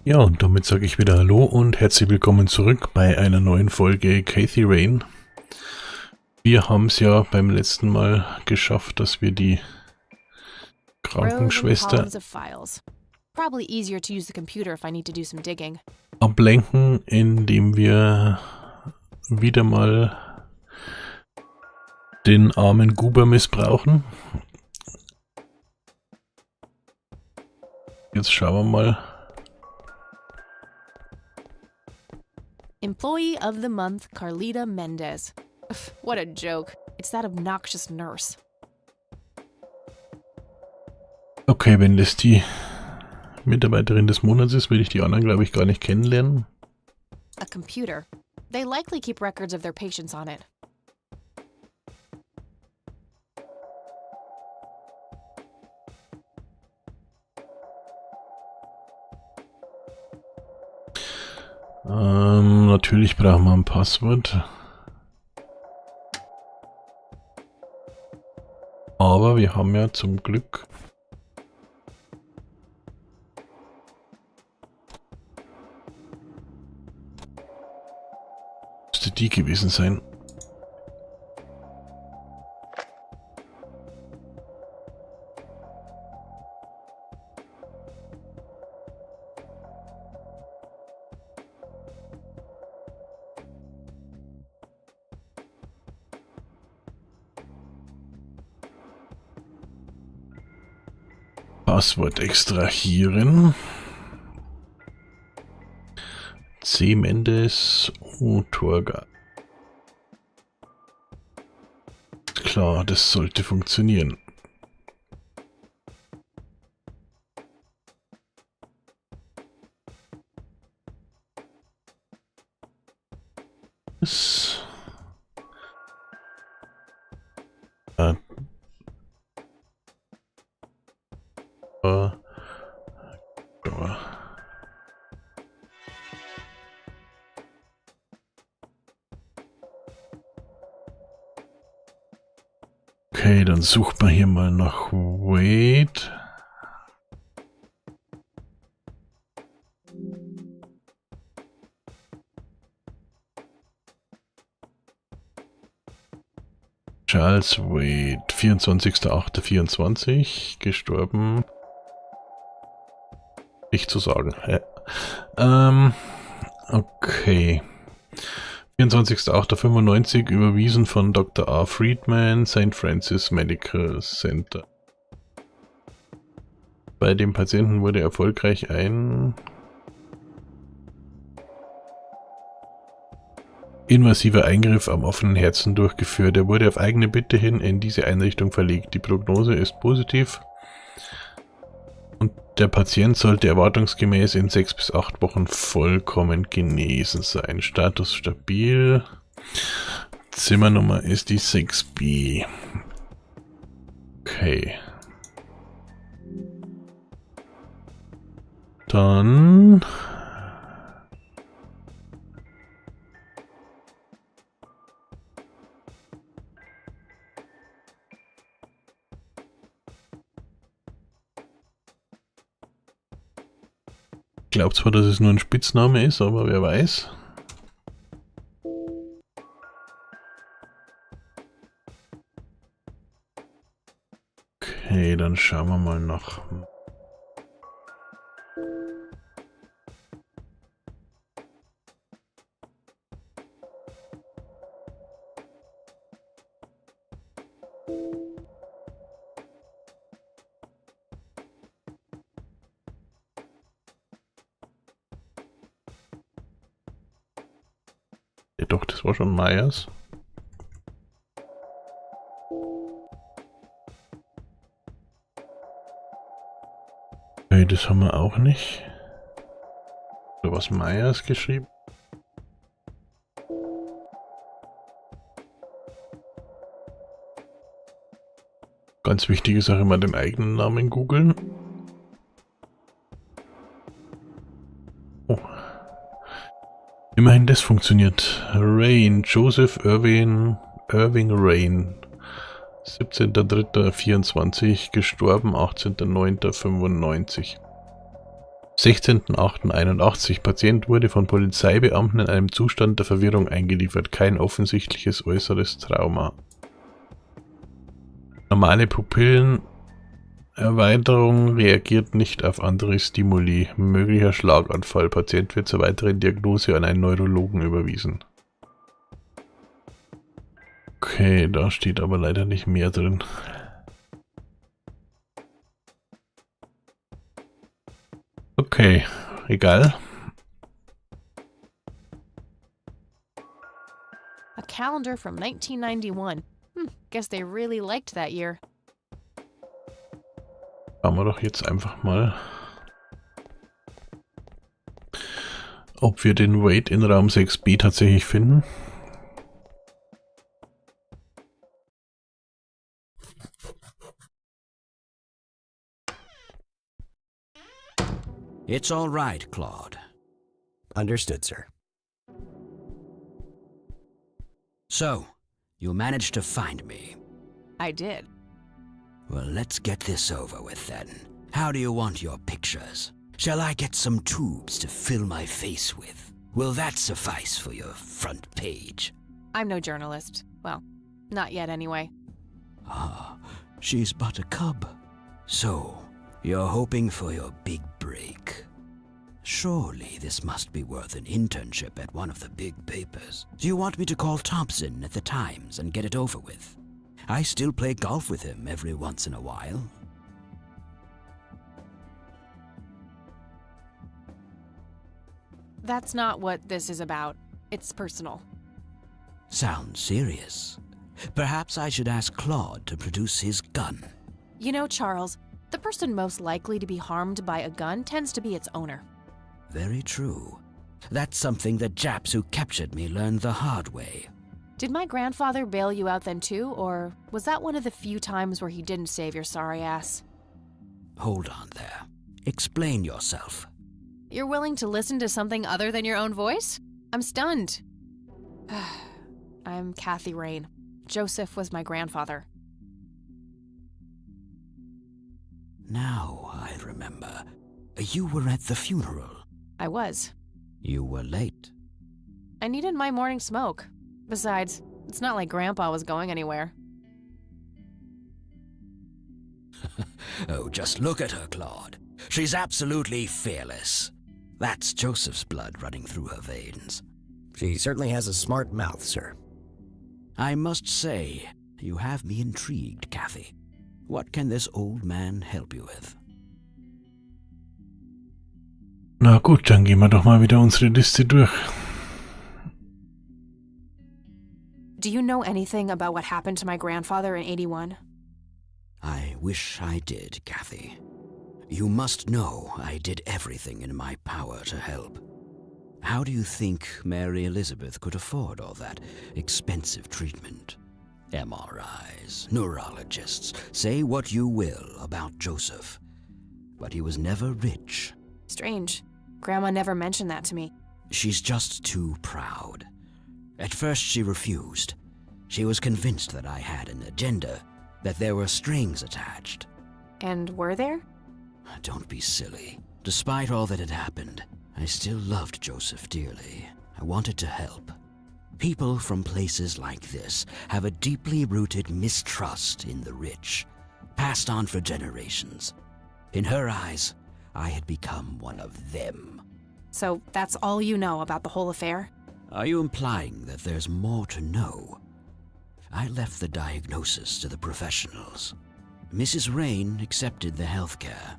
Ja, und damit sage ich wieder Hallo und herzlich willkommen zurück bei einer neuen Folge Kathy Rain. Wir haben es ja beim letzten Mal geschafft, dass wir die Krankenschwester ablenken, indem wir wieder mal den armen Guber missbrauchen. Jetzt schauen wir mal. Employee of the Month, Carlita Mendez. What a joke. It's that obnoxious nurse. Okay, wenn das die Mitarbeiterin des Monats ist, will ich die anderen, glaube ich, gar nicht kennenlernen. A computer. They likely keep records of their patients on it. Natürlich brauchen wir ein Passwort. Aber wir haben ja zum Glück müsste die gewesen sein. Passwort extrahieren. C. Mendes, U. Torga. Klar, das sollte funktionieren. Das okay, dann sucht man hier mal nach Wait. Charles Wade, 24.08.24, gestorben. Nicht zu sagen. Okay. 24.08.95 überwiesen von Dr. A. Friedman, St. Francis Medical Center. Bei dem Patienten wurde erfolgreich ein invasiver Eingriff am offenen Herzen durchgeführt. Er wurde auf eigene Bitte hin in diese Einrichtung verlegt. Die Prognose ist positiv und der Patient sollte erwartungsgemäß in 6 bis 8 Wochen vollkommen genesen sein. Status stabil. Zimmernummer ist die 6B. Okay. Dann ich glaube zwar, dass es nur ein Spitzname ist, aber wer weiß. Okay, dann schauen wir mal nach. Ja, doch, das war schon Meyers. Okay, das haben wir auch nicht. Oder was Meyers geschrieben? Ganz wichtige Sache, mal den eigenen Namen googeln. Oh. Immerhin das funktioniert. Rain, Joseph Irving Rain. 17.03.24, gestorben 18.09.95. 16.08.81. Patient wurde von Polizeibeamten in einem Zustand der Verwirrung eingeliefert. Kein offensichtliches äußeres Trauma. Normale Pupillenerweiterung reagiert nicht auf andere Stimuli. Möglicher Schlaganfall. Patient wird zur weiteren Diagnose an einen Neurologen überwiesen. Okay, da steht aber leider nicht mehr drin. Okay, egal. A calendar from 1991. Guess they really liked that year. Schauen wir doch jetzt einfach mal, ob wir den Wait in Raum 6b tatsächlich finden. It's all right, Claude. Understood, sir. So, you managed to find me. I did. Well, let's get this over with then. How do you want your pictures? Shall I get some tubes to fill my face with? Will that suffice for your front page? I'm no journalist. Well, not yet anyway. Ah, she's but a cub. So, you're hoping for your big break. Surely this must be worth an internship at one of the big papers. Do you want me to call Thompson at the Times and get it over with? I still play golf with him every once in a while. That's not what this is about. It's personal. Sounds serious. Perhaps I should ask Claude to produce his gun. You know, Charles, the person most likely to be harmed by a gun tends to be its owner. Very true. That's something the Japs who captured me learned the hard way. Did my grandfather bail you out then too, or was that one of the few times where he didn't save your sorry ass? Hold on there. Explain yourself. You're willing to listen to something other than your own voice? I'm stunned. I'm Kathy Rain. Joseph was my grandfather. Now I remember. You were at the funeral. I was. You were late. I needed my morning smoke. Besides, it's not like Grandpa was going anywhere. Oh, just look at her, Claude. She's absolutely fearless. That's Joseph's blood running through her veins. She certainly has a smart mouth, sir. I must say, you have me intrigued, Kathy. What can this old man help you with? Na gut, dann gehen wir doch mal wieder unsere Liste durch. Do you know anything about what happened to my grandfather in 81? I wish I did, Kathy. You must know I did everything in my power to help. How do you think Mary Elizabeth could afford all that expensive treatment? MRIs, neurologists, say what you will about Joseph. But he was never rich. Strange. Grandma never mentioned that to me. She's just too proud. At first she refused. She was convinced that I had an agenda, that there were strings attached. And were there? Don't be silly. Despite all that had happened, I still loved Joseph dearly. I wanted to help. People from places like this have a deeply rooted mistrust in the rich, passed on for generations. In her eyes, I had become one of them. So that's all you know about the whole affair? Are you implying that there's more to know? I left the diagnosis to the professionals. Mrs. Rain accepted the healthcare,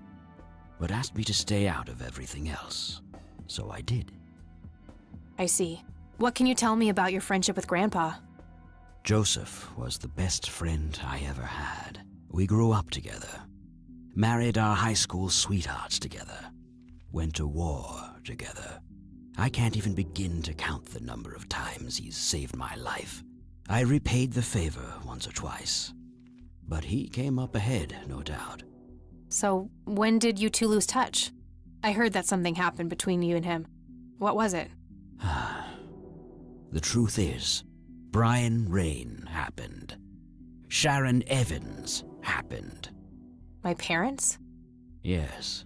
but asked me to stay out of everything else. So I did. I see. What can you tell me about your friendship with Grandpa? Joseph was the best friend I ever had. We grew up together, married our high school sweethearts together, went to war together. I can't even begin to count the number of times he's saved my life. I repaid the favor once or twice, but he came up ahead, no doubt. So, when did you two lose touch? I heard that something happened between you and him. What was it? The truth is, Brian Rain happened. Sharon Evans happened. My parents? Yes.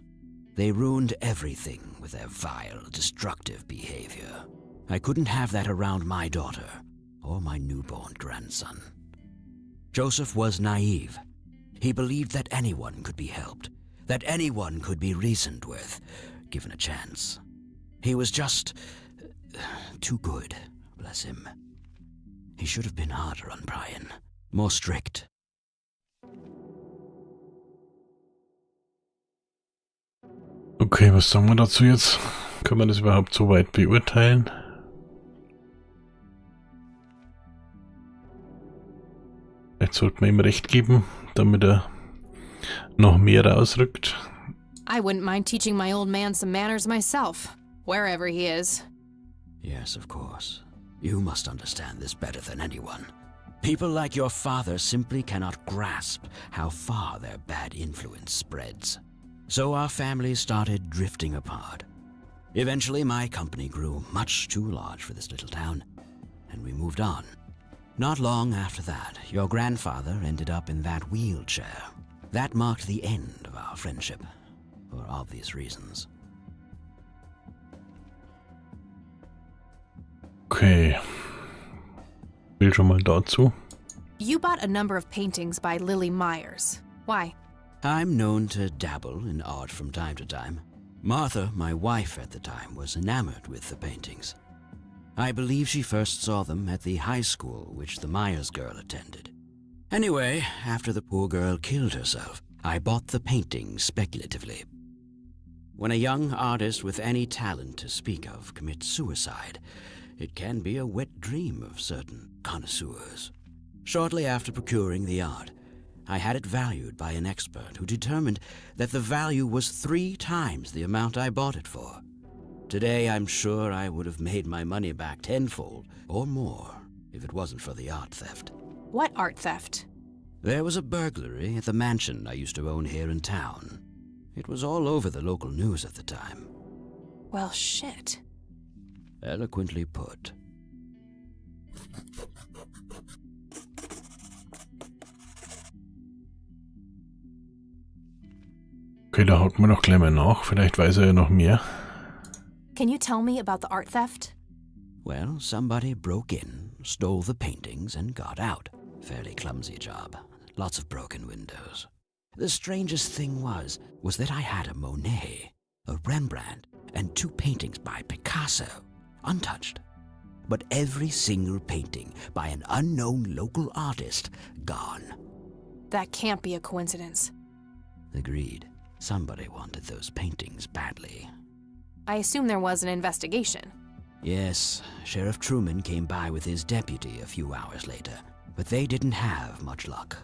They ruined everything with their vile, destructive behavior. I couldn't have that around my daughter or my newborn grandson. Joseph was naive. He believed that anyone could be helped, that anyone could be reasoned with, given a chance. He was just too good, bless him. He should have been harder on Brian, more strict. Okay, was sagen wir dazu jetzt? Kann man das überhaupt so weit beurteilen? Vielleicht sollte man ihm recht geben, damit er noch mehr rausrückt. I wouldn't mind teaching my old man some manners myself, wherever he is. Yes, of course. You must understand this better than anyone. People like your father simply cannot grasp how far their bad influence spreads. So our family started drifting apart. Eventually, my company grew much too large for this little town, and we moved on. Not long after that, your grandfather ended up in that wheelchair. That marked the end of our friendship, for obvious reasons. Okay. Will schon mal dazu. You bought a number of paintings by Lily Myers. Why? I'm known to dabble in art from time to time. Martha, my wife at the time, was enamored with the paintings. I believe she first saw them at the high school which the Myers girl attended. Anyway, after the poor girl killed herself, I bought the paintings speculatively. When a young artist with any talent to speak of commits suicide, it can be a wet dream of certain connoisseurs. Shortly after procuring the art, I had it valued by an expert who determined that the value was 3 times the amount I bought it for. Today, I'm sure I would have made my money back tenfold or more if it wasn't for the art theft. What art theft? There was a burglary at the mansion I used to own here in town. It was all over the local news at the time. Well, shit. Eloquently put. Okay, da haut man noch gleich mal nach. Vielleicht weiß er ja noch mehr. Can you tell me about the art theft? Well, somebody broke in, stole the paintings, and got out. Fairly clumsy job. Lots of broken windows. The strangest thing was that I had a Monet, a Rembrandt, and 2 paintings by Picasso, untouched. But every single painting by an unknown local artist, gone. That can't be a coincidence. Agreed. Somebody wanted those paintings badly. I assume there was an investigation. Yes, Sheriff Truman came by with his deputy a few hours later, but they didn't have much luck.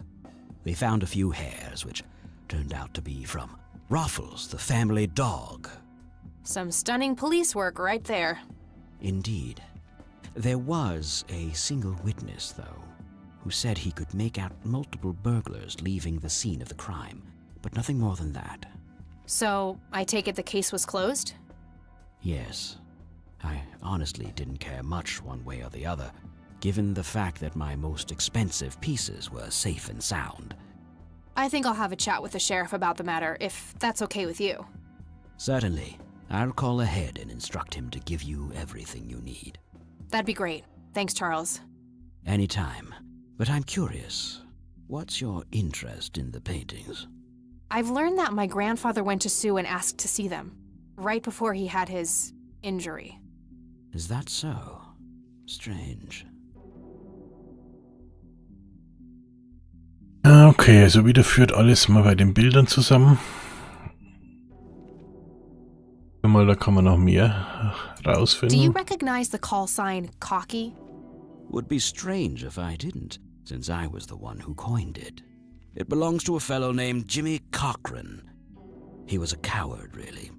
They found a few hairs, which turned out to be from Ruffles, the family dog. Some stunning police work right there. Indeed. There was a single witness, though, who said he could make out multiple burglars leaving the scene of the crime, but nothing more than that. So, I take it the case was closed? Yes. I honestly didn't care much one way or the other, given the fact that my most expensive pieces were safe and sound. I think I'll have a chat with the sheriff about the matter, if that's okay with you. Certainly. I'll call ahead and instruct him to give you everything you need. That'd be great. Thanks, Charles. Anytime. But I'm curious, what's your interest in the paintings? I've learned that my grandfather went to Sue and asked to see them, right before he had his injury. Is that so? Strange. Okay, also wieder führt alles mal bei den Bildern zusammen. Mal, da kann man noch mehr rausfinden. Do you recognize the call sign cocky? Would be strange if I didn't, since I was the one who coined it. It belongs to a fellow named Jimmy Cochran. He was a coward, really.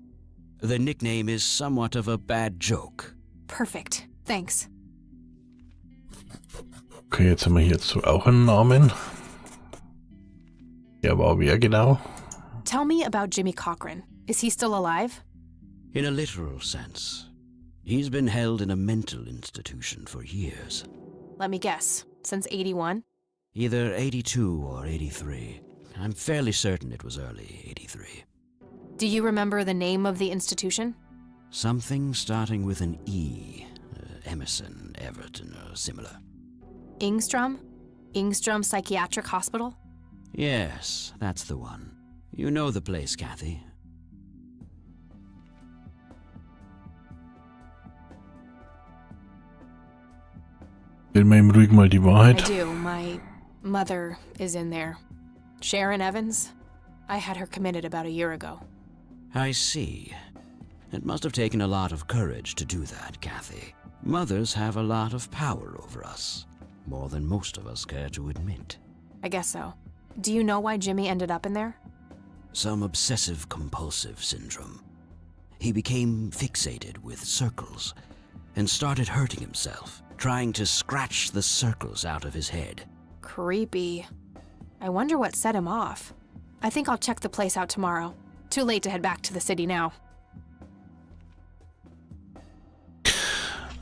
The nickname is somewhat of a bad joke. Perfect. Thanks. Okay, jetzt haben wir hierzu auch einen Namen. Der war wer genau? Tell me about Jimmy Cochran. Is he still alive? In a literal sense. He's been held in a mental institution for years. Let me guess. Since 81? Either 82 or 83. I'm fairly certain it was early 83. Do you remember the name of the institution? Something starting with an E. Emerson, Everton, or similar. Ingstrom? Ingstrom Psychiatric Hospital? Yes, that's the one. You know the place, Kathy. Erzähl mir im ruhig mal die I Wahrheit. do. My mother is in there. Sharon Evans? I had her committed about a year ago. I see. It must have taken a lot of courage to do that, Kathy. Mothers have a lot of power over us. More than most of us care to admit. I guess so. Do you know why Jimmy ended up in there? Some obsessive-compulsive syndrome. He became fixated with circles and started hurting himself, trying to scratch the circles out of his head. Creepy. I wonder what set him off. I think I'll check the place out tomorrow. Too late to head back to the city now.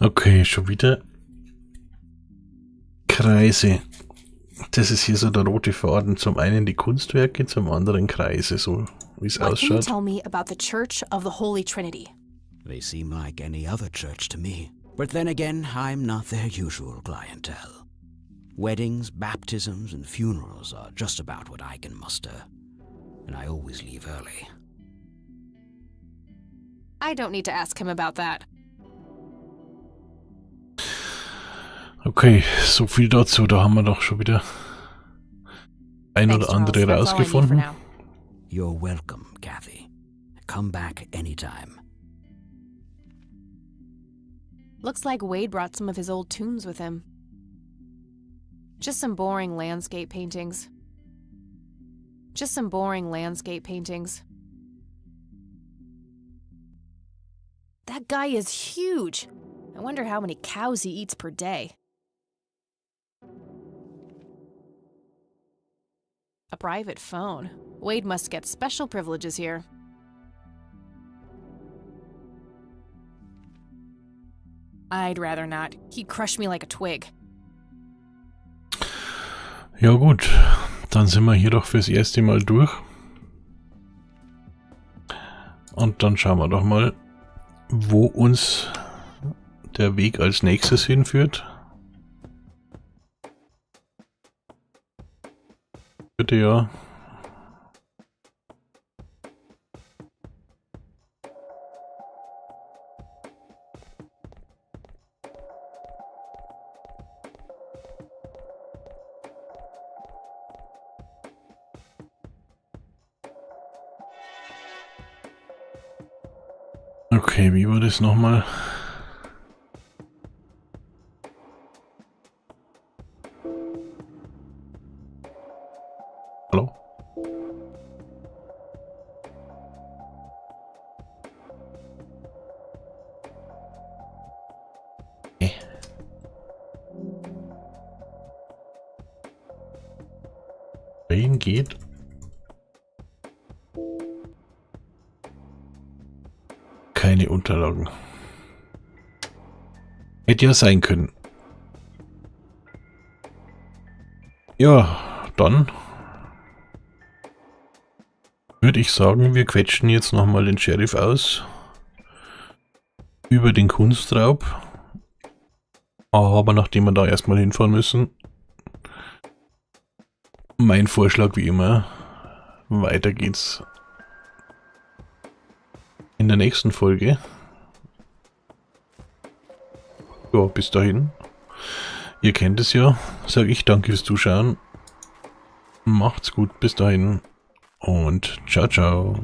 Okay, schon wieder Kreise. Das ist hier so der rote Faden. Zum einen die Kunstwerke, zum anderen Kreise, so wie es What can you ausschaut. tell me about the Church of the Holy Trinity? They seem like any other church to me. But then again, I'm not their usual clientele. Weddings, baptisms, and funerals are just about what I can muster. And I always leave early. I don't need to ask him about that. Okay, so viel dazu. Da haben wir doch schon wieder ein Thanks, oder andere Charles. That's all I need for rausgefunden. now. You're welcome, Kathy. Come back anytime. Looks like Wade brought some of his old tunes with him. Just some boring landscape paintings. Just some boring landscape paintings. That guy is huge. I wonder how many cows he eats per day. A private phone. Wade must get special privileges here. I'd rather not. He'd crush me like a twig. Ja gut, dann sind wir hier doch fürs erste Mal durch. Und dann schauen wir doch mal, wo uns der Weg als nächstes hinführt. Bitte ja. Okay, wie war das nochmal? Hallo? Wen geht? Keine Unterlagen. Hätte ja sein können. Ja, dann würde ich sagen, wir quetschen jetzt nochmal den Sheriff aus über den Kunstraub. Aber nachdem wir da erstmal hinfahren müssen, mein Vorschlag wie immer, weiter geht's in der nächsten Folge. Ja, bis dahin. Ihr kennt es ja. Sag ich danke fürs Zuschauen. Macht's gut, bis dahin. Und ciao, ciao.